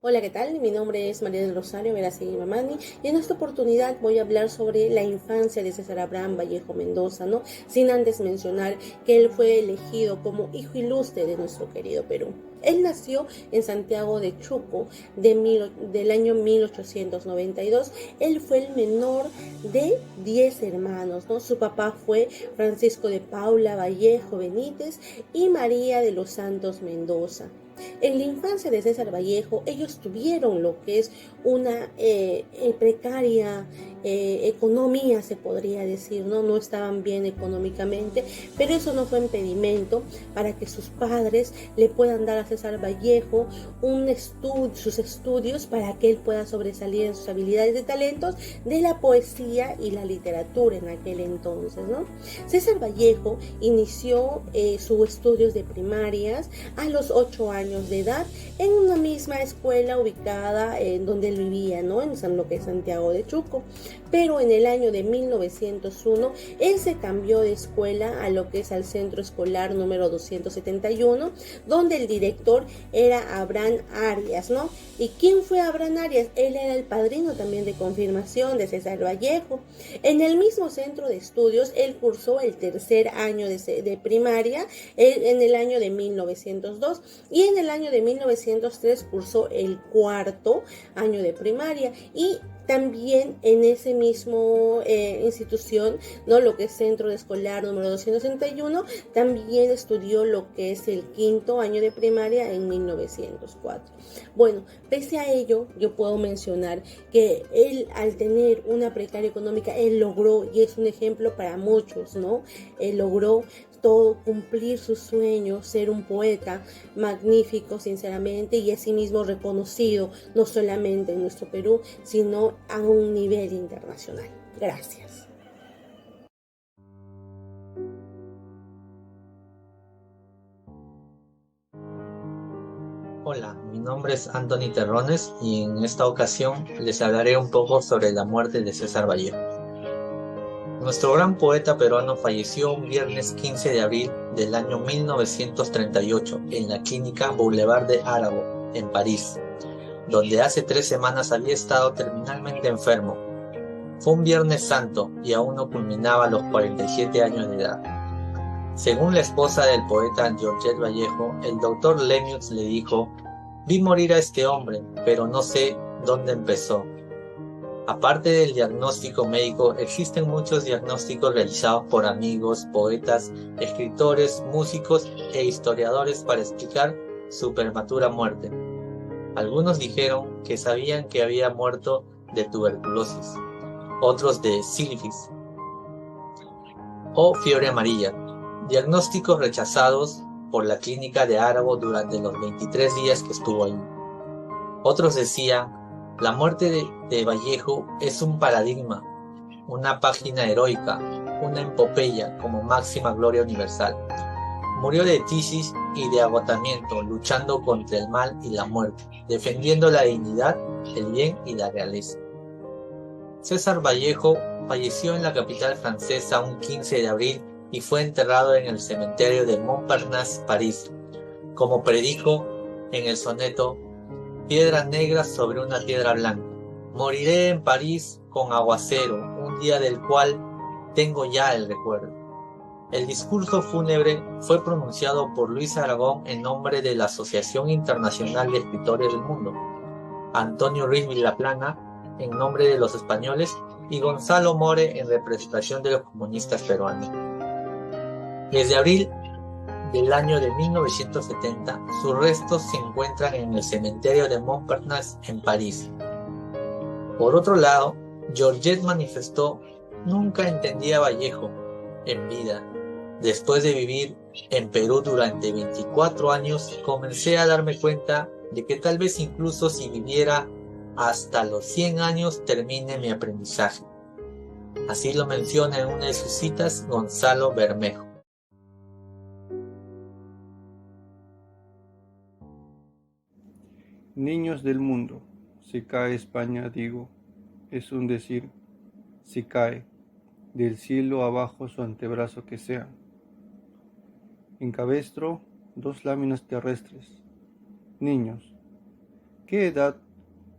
Hola, ¿qué tal? Mi nombre es María del Rosario Veracruz Mamani y en esta oportunidad voy a hablar sobre la infancia de César Abraham Vallejo Mendoza, ¿no? Sin antes mencionar que él fue elegido como hijo ilustre de nuestro querido Perú. Él nació en Santiago de Chuco del año 1892. Él fue el menor de 10 hermanos, ¿no? Su papá fue Francisco de Paula Vallejo Benítez y María de los Santos Mendoza. En la infancia de César Vallejo, ellos tuvieron lo que es una precaria economía, se podría decir, ¿no? No estaban bien económicamente, pero eso no fue impedimento para que sus padres le puedan dar a César Vallejo sus estudios para que él pueda sobresalir en sus habilidades y talentos de la poesía y la literatura en aquel entonces, ¿no? César Vallejo inició sus estudios de primarias a los 8 años de edad en una misma escuela ubicada en donde él vivía, ¿no? En San Lo que es Santiago de Chuco. Pero en el año de 1901 él se cambió de escuela a lo que es al centro escolar número 271, donde el director era Abraham Arias, ¿no? ¿Y quién fue Abraham Arias? Él era el padrino también de confirmación de César Vallejo. En el mismo centro de estudios él cursó el tercer año de primaria en el año de 1902 y en el año de 1903 cursó el cuarto año de primaria y también en ese mismo institución, ¿no? Lo que es Centro de Escolar número 261, también estudió lo que es el quinto año de primaria en 1904. Bueno, pese a ello, yo puedo mencionar que él, al tener una precaria económica, él logró, y es un ejemplo para muchos, ¿no? Él logró todo, cumplir sus sueños, ser un poeta magnífico, sinceramente, y asimismo reconocido no solamente en nuestro Perú, sino a un nivel internacional. Gracias. Hola, mi nombre es Anthony Terrones y en esta ocasión les hablaré un poco sobre la muerte de César Vallejo. Nuestro gran poeta peruano falleció un viernes 15 de abril del año 1938 en la clínica Boulevard de Arago, en París, donde hace 3 semanas había estado terminalmente enfermo. Fue un viernes santo y aún no culminaba los 47 años de edad. Según la esposa del poeta Georgette Vallejo, el doctor Lemieux le dijo: "Vi morir a este hombre, pero no sé dónde empezó". Aparte del diagnóstico médico, existen muchos diagnósticos realizados por amigos, poetas, escritores, músicos e historiadores para explicar su prematura muerte. Algunos dijeron que sabían que había muerto de tuberculosis, otros de sífilis o fiebre amarilla, diagnósticos rechazados por la clínica de Arabo durante los 23 días que estuvo ahí. Otros decían: la muerte de Vallejo es un paradigma, una página heroica, una epopeya como máxima gloria universal. Murió de tisis y de agotamiento, luchando contra el mal y la muerte, defendiendo la dignidad, el bien y la realeza. César Vallejo falleció en la capital francesa un 15 de abril y fue enterrado en el cementerio de Montparnasse, París, como predijo en el soneto "Piedra negra sobre una piedra blanca. Moriré en París con aguacero, un día del cual tengo ya el recuerdo". El discurso fúnebre fue pronunciado por Luis Aragón en nombre de la Asociación Internacional de Escritores del Mundo, Antonio Ruiz Vilaplana en nombre de los españoles y Gonzalo More en representación de los comunistas peruanos. Desde abril del año de 1970, sus restos se encuentran en el cementerio de Montparnasse en París. Por otro lado, Georgette manifestó: "Nunca entendí a Vallejo en vida. Después de vivir en Perú durante 24 años, comencé a darme cuenta de que tal vez incluso si viviera hasta los 100 años termine mi aprendizaje". Así lo menciona en una de sus citas Gonzalo Bermejo. Niños del mundo, si cae España, digo, es un decir, si cae, del cielo abajo su antebrazo que sea. Encabestro 2 láminas terrestres. Niños, ¿Qué edad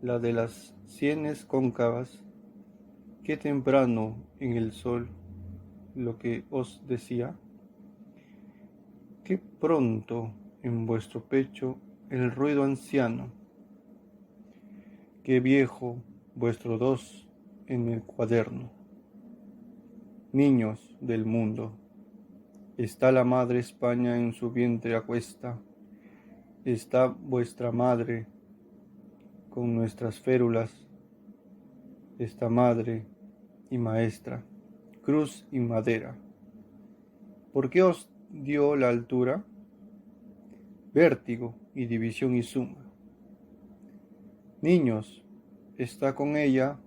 la de las sienes cóncavas? ¿Qué temprano en el sol lo que os decía? ¿Qué pronto en vuestro pecho el ruido anciano? ¿Qué viejo vuestro dos en el cuaderno? Niños del mundo, está la madre España en su vientre acuesta, está vuestra madre con nuestras férulas, esta madre y maestra, cruz y madera. ¿Por qué os dio la altura? Vértigo y división y suma. Niños, está con ella,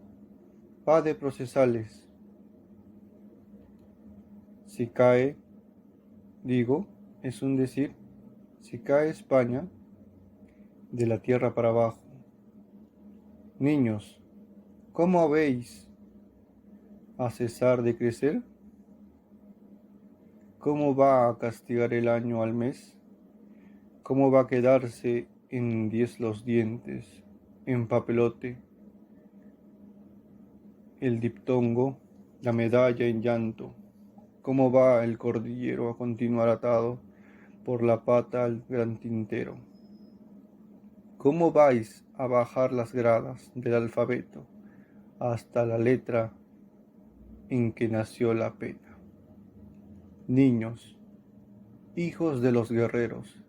pa de procesales. Si cae, digo, es un decir, si cae España, de la tierra para abajo. Niños, ¿cómo habéis a cesar de crecer? ¿Cómo va a castigar el año al mes? ¿Cómo va a quedarse en 10 los dientes, en papelote, el diptongo, la medalla en llanto? ¿Cómo va el cordillero a continuar atado por la pata al gran tintero? ¿Cómo vais a bajar las gradas del alfabeto hasta la letra en que nació la pena? Niños, hijos de los guerreros,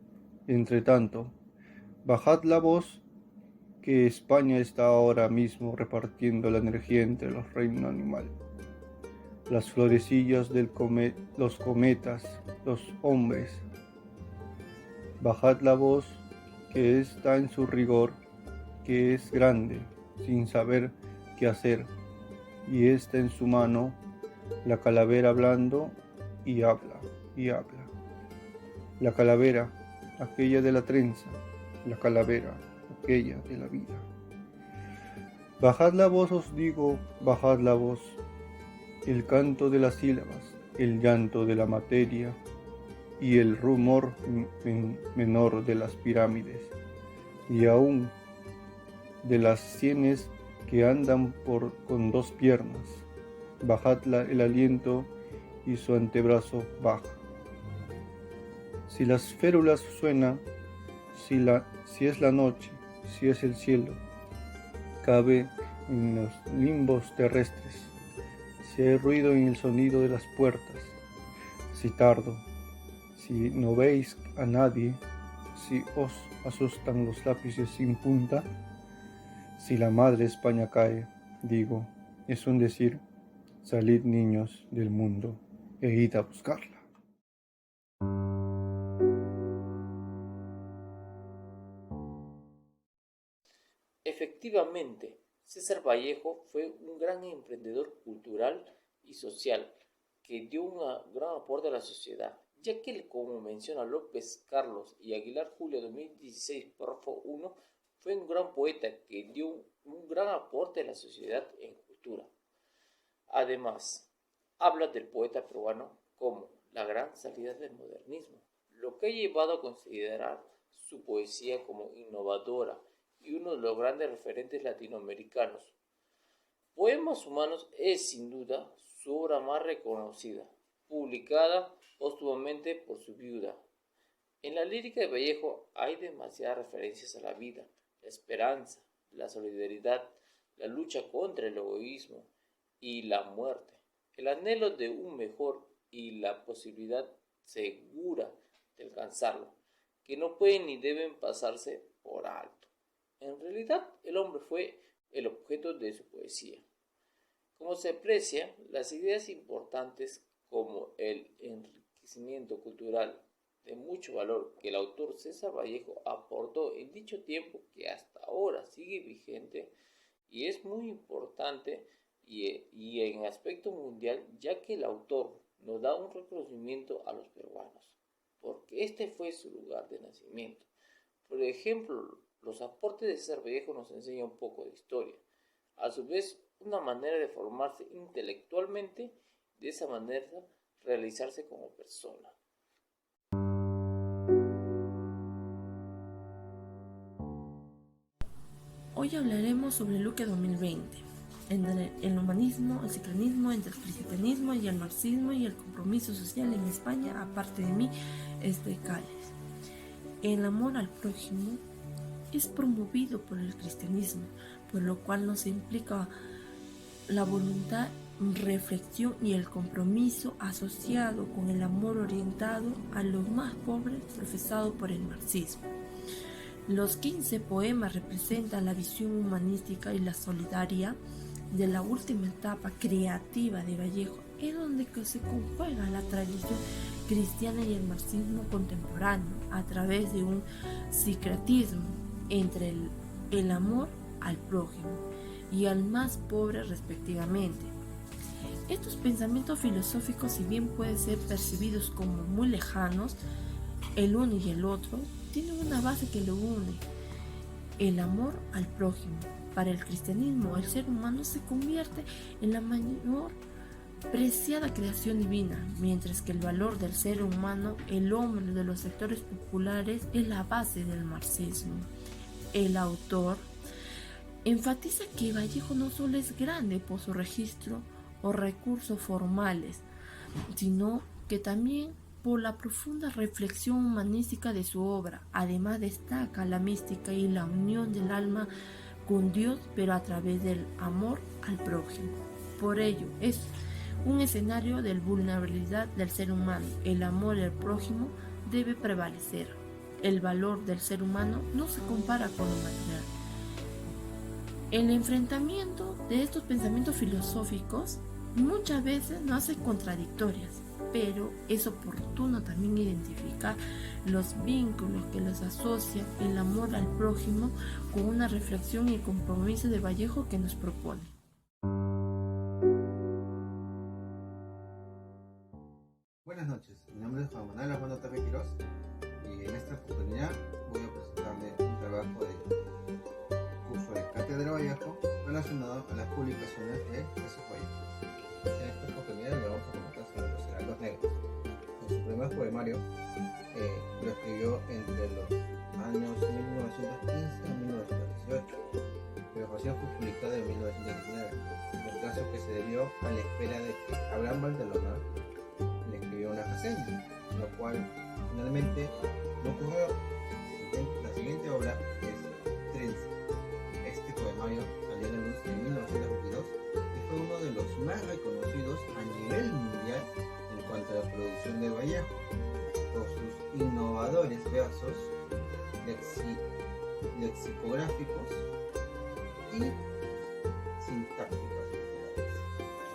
entre tanto, bajad la voz que España está ahora mismo repartiendo la energía entre los reinos animal, las florecillas los cometas, los hombres. Bajad la voz que está en su rigor, que es grande, sin saber qué hacer, y está en su mano la calavera hablando y habla, y habla. La calavera, aquella de la trenza, la calavera, aquella de la vida. Bajad la voz, os digo, bajad la voz, el canto de las sílabas, el llanto de la materia y el rumor menor de las pirámides, y aún de las sienes que andan con dos piernas. Bajad el aliento y su antebrazo baja. Si las férulas suenan, si es la noche, si es el cielo, cabe en los limbos terrestres, si hay ruido en el sonido de las puertas, si tardo, si no veis a nadie, si os asustan los lápices sin punta, si la madre España cae, digo, es un decir, salid niños del mundo e id a buscarla. Efectivamente, César Vallejo fue un gran emprendedor cultural y social que dio un gran aporte a la sociedad, ya que, como menciona López Carlos y Aguilar Julio 2016, párrafo 1, fue un gran poeta que dio un gran aporte a la sociedad en cultura. Además, habla del poeta peruano como la gran salida del modernismo, lo que ha llevado a considerar su poesía como innovadora y uno de los grandes referentes latinoamericanos. Poemas Humanos es sin duda su obra más reconocida, publicada póstumamente por su viuda. En la lírica de Vallejo hay demasiadas referencias a la vida, la esperanza, la solidaridad, la lucha contra el egoísmo y la muerte, el anhelo de un mejor y la posibilidad segura de alcanzarlo, que no pueden ni deben pasarse por alto. En realidad, el hombre fue el objeto de su poesía. Como se aprecia, las ideas importantes como el enriquecimiento cultural de mucho valor que el autor César Vallejo aportó en dicho tiempo que hasta ahora sigue vigente y es muy importante y en aspecto mundial, ya que el autor nos da un reconocimiento a los peruanos, porque este fue su lugar de nacimiento. Por ejemplo, los aportes de César Vallejo nos enseñan un poco de historia, a su vez una manera de formarse intelectualmente, de esa manera realizarse como persona. Hoy hablaremos sobre Luque 2020, entre el humanismo, el secularismo, entre el cristianismo y el marxismo y el compromiso social en España. Aparte de mí, Cáliz. El amor al prójimo es promovido por el cristianismo, por lo cual nos implica la voluntad, reflexión y el compromiso asociado con el amor orientado a los más pobres profesado por el marxismo. Los 15 poemas representan la visión humanística y la solidaria de la última etapa creativa de Vallejo, es donde se conjuga la tradición cristiana y el marxismo contemporáneo a través de un sincretismo entre el amor al prójimo y al más pobre respectivamente. Estos pensamientos filosóficos, si bien pueden ser percibidos como muy lejanos, el uno y el otro tienen una base que lo une: el amor al prójimo. Para el cristianismo, el ser humano se convierte en la mayor preciada creación divina, mientras que el valor del ser humano, el hombre de los sectores populares, es la base del marxismo. El autor enfatiza que Vallejo no solo es grande por su registro o recursos formales, sino que también por la profunda reflexión humanística de su obra. Además destaca la mística y la unión del alma con Dios, pero a través del amor al prójimo. Por ello, es un escenario de vulnerabilidad del ser humano. El amor al prójimo debe prevalecer. El valor del ser humano no se compara con lo material. El enfrentamiento de estos pensamientos filosóficos muchas veces nos hace contradictorias, pero es oportuno también identificar los vínculos que los asocia el amor al prójimo con una reflexión y compromiso de Vallejo que nos propone. Buenas noches, mi nombre es Juan Manuel Armando Tapia Quirós y en esta oportunidad voy a presentarle un trabajo del curso de Cátedra Vallejo relacionado a las publicaciones de Jesús Vallejo. En esta oportunidad le vamos a comentar sobre los heraldos negros. En su primer poemario lo escribió entre los años 1915 a 1918, pero recién fue publicado en 1919, el caso que se debió a la espera de que Abraham Valdelomar le escribió una reseña, lo cual finalmente no ocurrió. La siguiente obra es Trenza. Este poemario salió a la luz en 1922 y fue uno de los más reconocidos a nivel mundial en cuanto a la producción de Vallejo, por sus innovadores versos lexicográficos y sintácticos literarios.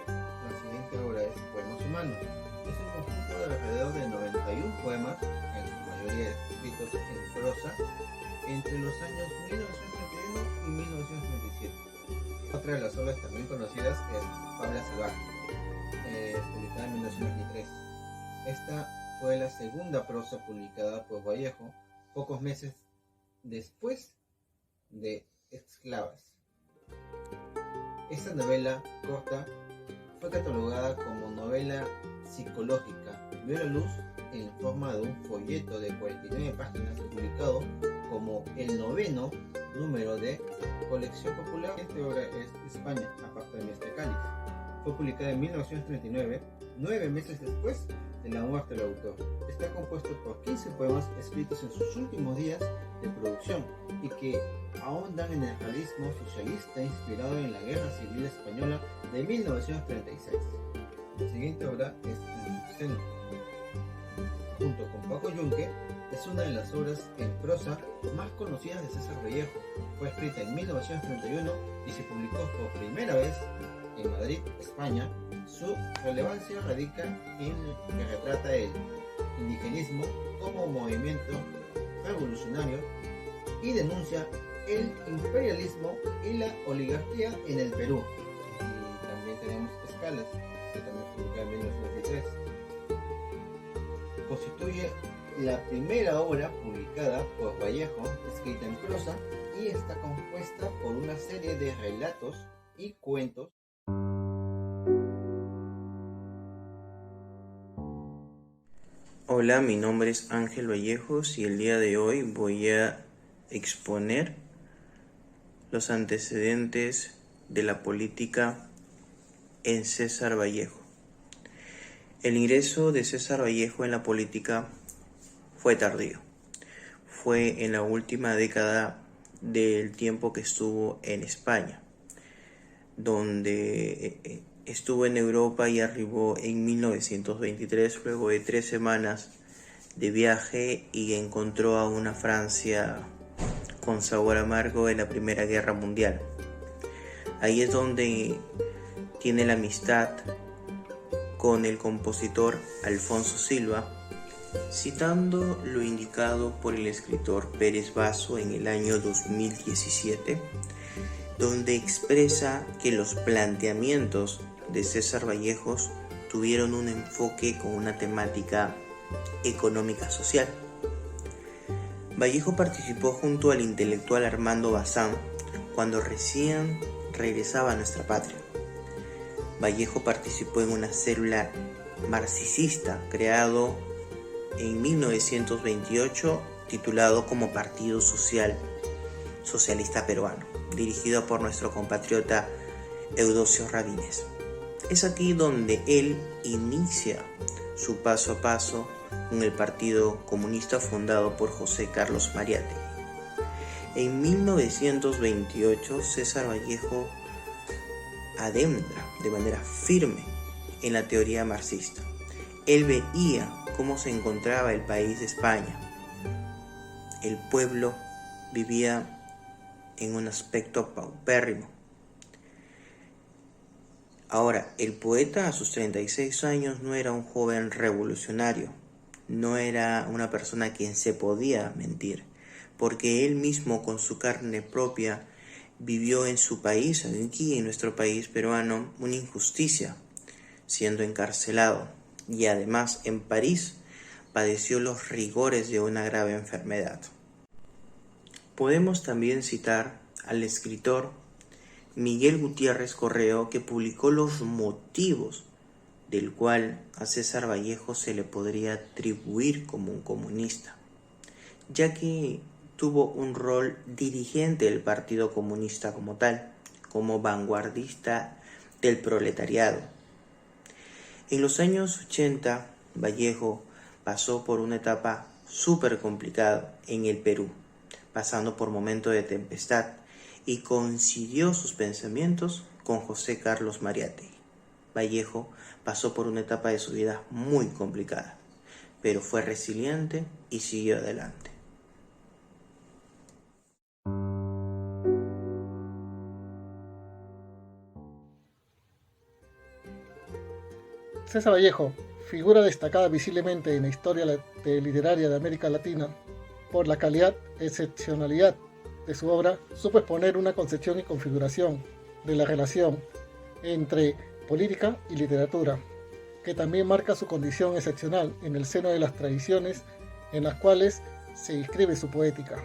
La siguiente obra es Poemas Humanos. Es un conjunto de alrededor de 91 poemas, en su mayoría escritos en prosa, entre los años 1931 y 1937. Otra de las obras también conocidas es Fábula Salvaje, publicada en 1923. Esta fue la segunda prosa publicada por Vallejo, pocos meses después de Esclavas. Esta novela corta fue catalogada como novela psicológica. Vio la luz en forma de un folleto de 49 páginas publicado como el 9º número de Colección Popular. Esta obra es España, aparte de Cáliz. Fue publicada en 1939, 9 meses después de la muerte del autor. Está compuesto por 15 poemas escritos en sus últimos días de producción y que ahondan en el realismo socialista inspirado en la Guerra Civil Española de 1936. La siguiente obra es El Subseno. Junto con Paco Yunque, es una de las obras en prosa más conocidas de César Vallejo. Fue escrita en 1931 y se publicó por primera vez en Madrid, España. Su relevancia radica en que retrata el indigenismo como movimiento revolucionario y denuncia el imperialismo y la oligarquía en el Perú. Y también tenemos Escalas, que también fue publicada en 1923. Constituye la primera obra publicada por Vallejo, escrita en prosa, y está compuesta por una serie de relatos y cuentos. Hola, mi nombre es Ángel Vallejos y el día de hoy voy a exponer los antecedentes de la política en César Vallejo. El ingreso de César Vallejo en la política fue tardío. Fue en la última década del tiempo que estuvo en España, donde estuvo en Europa y arribó en 1923, luego de 3 semanas de viaje, y encontró a una Francia con sabor amargo de la Primera Guerra Mundial. Ahí es donde tiene la amistad con el compositor Alfonso Silva, citando lo indicado por el escritor Pérez Basso en el año 2017, donde expresa que los planteamientos de César Vallejos tuvieron un enfoque con una temática económica social. Vallejo participó junto al intelectual Armando Bazán cuando recién regresaba a nuestra patria. Vallejo participó en una célula marxista creado en 1928 titulado como Partido Socialista Peruano, dirigido por nuestro compatriota Eudosio Rabines. Es aquí donde él inicia su paso a paso con el Partido Comunista fundado por José Carlos Mariátegui. En 1928 César Vallejo adentra de manera firme en la teoría marxista. Él veía cómo se encontraba el país de España. El pueblo vivía en un aspecto paupérrimo. Ahora, el poeta a sus 36 años no era un joven revolucionario, no era una persona a quien se podía mentir, porque él mismo con su carne propia vivió en su país, aquí en nuestro país peruano, una injusticia, siendo encarcelado, y además en París padeció los rigores de una grave enfermedad. Podemos también citar al escritor Miguel Gutiérrez Correo, que publicó los motivos del cual a César Vallejo se le podría atribuir como un comunista, ya que tuvo un rol dirigente del Partido Comunista como tal, como vanguardista del proletariado. En los años 80, Vallejo pasó por una etapa súper complicada en el Perú, pasando por momentos de tempestad, y coincidió sus pensamientos con José Carlos Mariátegui. Vallejo pasó por una etapa de su vida muy complicada, pero fue resiliente y siguió adelante. César Vallejo, figura destacada visiblemente en la historia literaria de América Latina por la calidad e excepcionalidad de su obra, supo exponer una concepción y configuración de la relación entre política y literatura, que también marca su condición excepcional en el seno de las tradiciones en las cuales se inscribe su poética.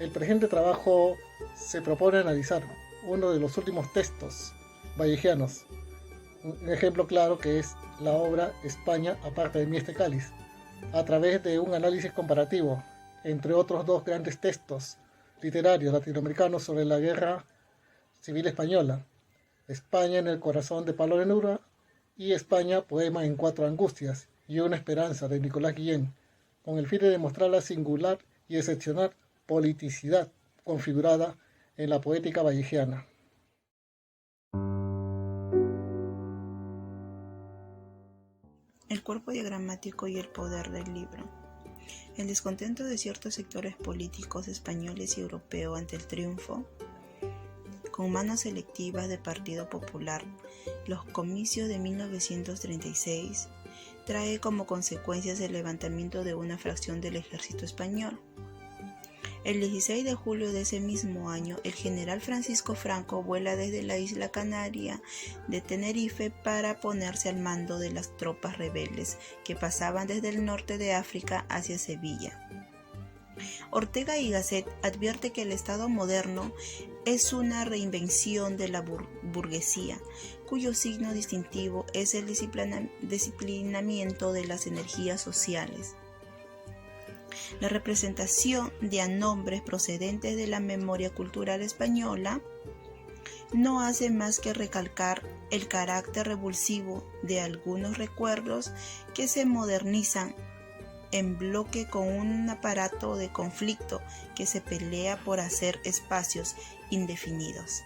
El presente trabajo se propone analizar uno de los últimos textos vallejianos, un ejemplo claro que es la obra España aparte de mí este cáliz, a través de un análisis comparativo entre otros dos grandes textos literarios latinoamericanos sobre la guerra civil española, España en el corazón de Pablo Neruda y España, poema en 4 angustias y una esperanza de Nicolás Guillén, con el fin de demostrar la singular y excepcional politicidad configurada en la poética vallejiana. El cuerpo diagramático y el poder del libro. El descontento de ciertos sectores políticos españoles y europeos ante el triunfo, con manos selectivas del Partido Popular, los comicios de 1936, trae como consecuencias el levantamiento de una fracción del ejército español. El 16 de julio de ese mismo año, el general Francisco Franco vuela desde la isla canaria de Tenerife para ponerse al mando de las tropas rebeldes que pasaban desde el norte de África hacia Sevilla. Ortega y Gasset advierte que el Estado moderno es una reinvención de la burguesía, cuyo signo distintivo es el disciplinamiento de las energías sociales. La representación de nombres procedentes de la memoria cultural española no hace más que recalcar el carácter revulsivo de algunos recuerdos que se modernizan en bloque con un aparato de conflicto que se pelea por hacer espacios indefinidos.